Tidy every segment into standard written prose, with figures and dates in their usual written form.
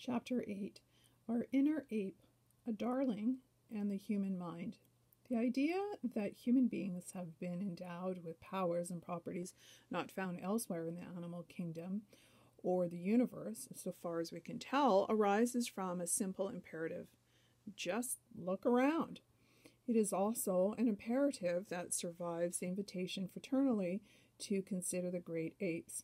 Chapter 8. Our Inner Ape, a Darling, and the Human Mind. The idea that human beings have been endowed with powers and properties not found elsewhere in the animal kingdom or the universe, so far as we can tell, arises from a simple imperative. Just look around. It is also an imperative that survives the invitation fraternally to consider the great apes.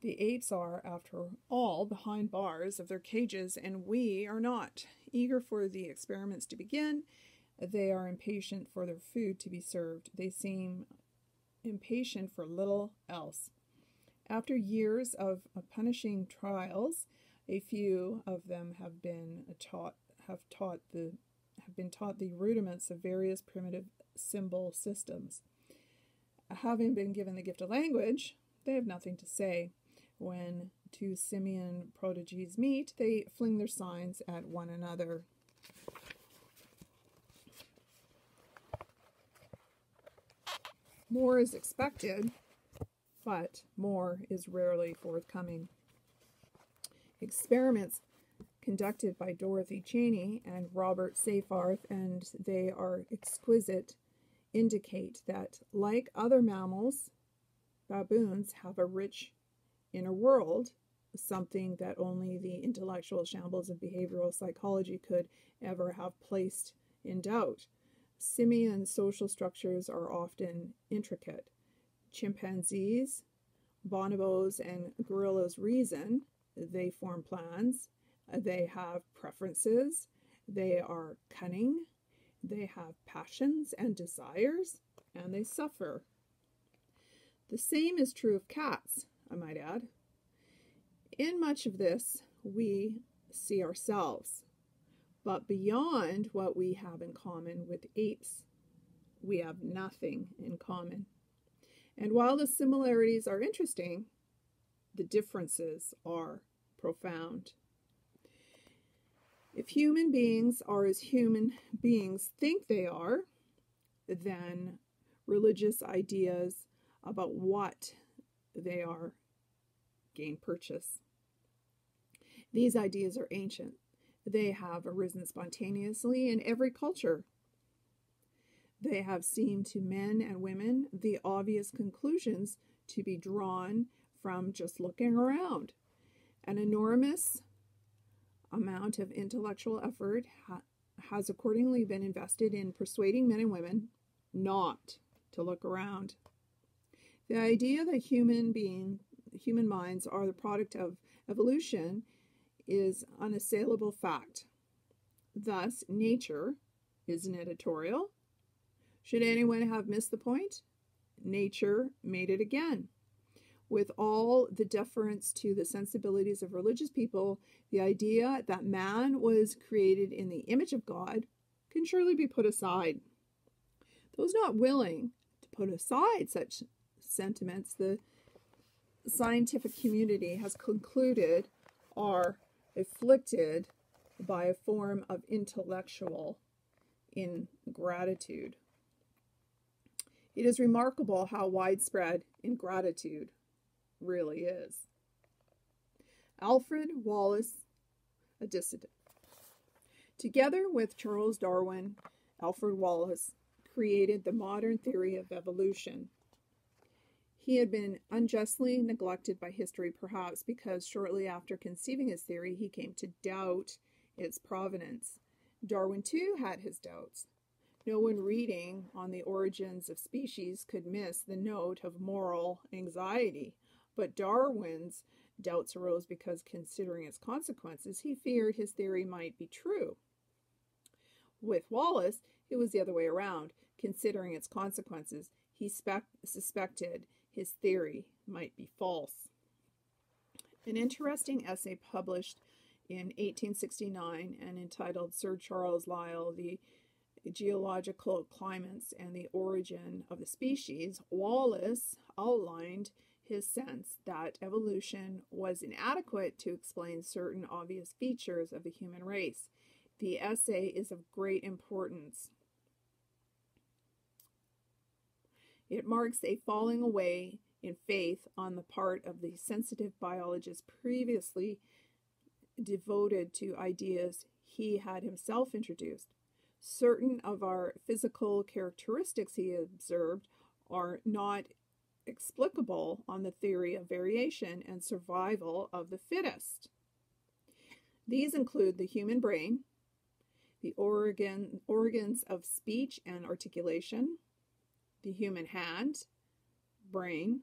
The apes are, after all, behind bars of their cages, and we are not. Eager for the experiments to begin, they are impatient for their food to be served. They seem impatient for little else. After years of punishing trials, a few of them have been taught the rudiments of various primitive symbol systems. Having been given the gift of language, they have nothing to say. When two simian prodigies meet, they fling their signs at one another. More is expected, but more is rarely forthcoming. Experiments conducted by Dorothy Cheney and Robert Seyfarth, and they are exquisite, indicate that, like other mammals, baboons have a rich inner world, something that only the intellectual shambles of behavioral psychology could ever have placed in doubt. Simian social structures are often intricate. Chimpanzees, bonobos, and gorillas reason. They form plans. They have preferences. They are cunning. They have passions and desires, and they suffer. The same is true of cats, I might add. In much of this, we see ourselves. But beyond what we have in common with apes, we have nothing in common. And while the similarities are interesting, the differences are profound. If human beings are as human beings think they are, then religious ideas about what they are gain purchase. These ideas are ancient. They have arisen spontaneously in every culture. They have seemed to men and women the obvious conclusions to be drawn from just looking around. An enormous amount of intellectual effort has accordingly been invested in persuading men and women not to look around. The idea that human minds are the product of evolution is an unassailable fact. Thus, nature is an editorial. Should anyone have missed the point, nature made it again. With all the deference to the sensibilities of religious people, the idea that man was created in the image of God can surely be put aside. Those not willing to put aside such sentiments, the scientific community has concluded are afflicted by a form of intellectual ingratitude. It is remarkable how widespread ingratitude really is. Alfred Wallace, a dissident. Together with Charles Darwin, Alfred Wallace created the modern theory of evolution. He had been unjustly neglected by history, perhaps because shortly after conceiving his theory, he came to doubt its provenance. Darwin, too, had his doubts. No one reading on the origins of species could miss the note of moral anxiety. But Darwin's doubts arose because, considering its consequences, he feared his theory might be true. With Wallace, it was the other way around. Considering its consequences, he suspected his theory might be false. An interesting essay published in 1869 and entitled Sir Charles Lyell, The Geological Climates and the Origin of the Species, Wallace outlined his sense that evolution was inadequate to explain certain obvious features of the human race. The essay is of great importance. It marks a falling away in faith on the part of the sensitive biologists previously devoted to ideas he had himself introduced. Certain of our physical characteristics, he observed, are not explicable on the theory of variation and survival of the fittest. These include the human brain, the organs of speech and articulation, the human hand, brain,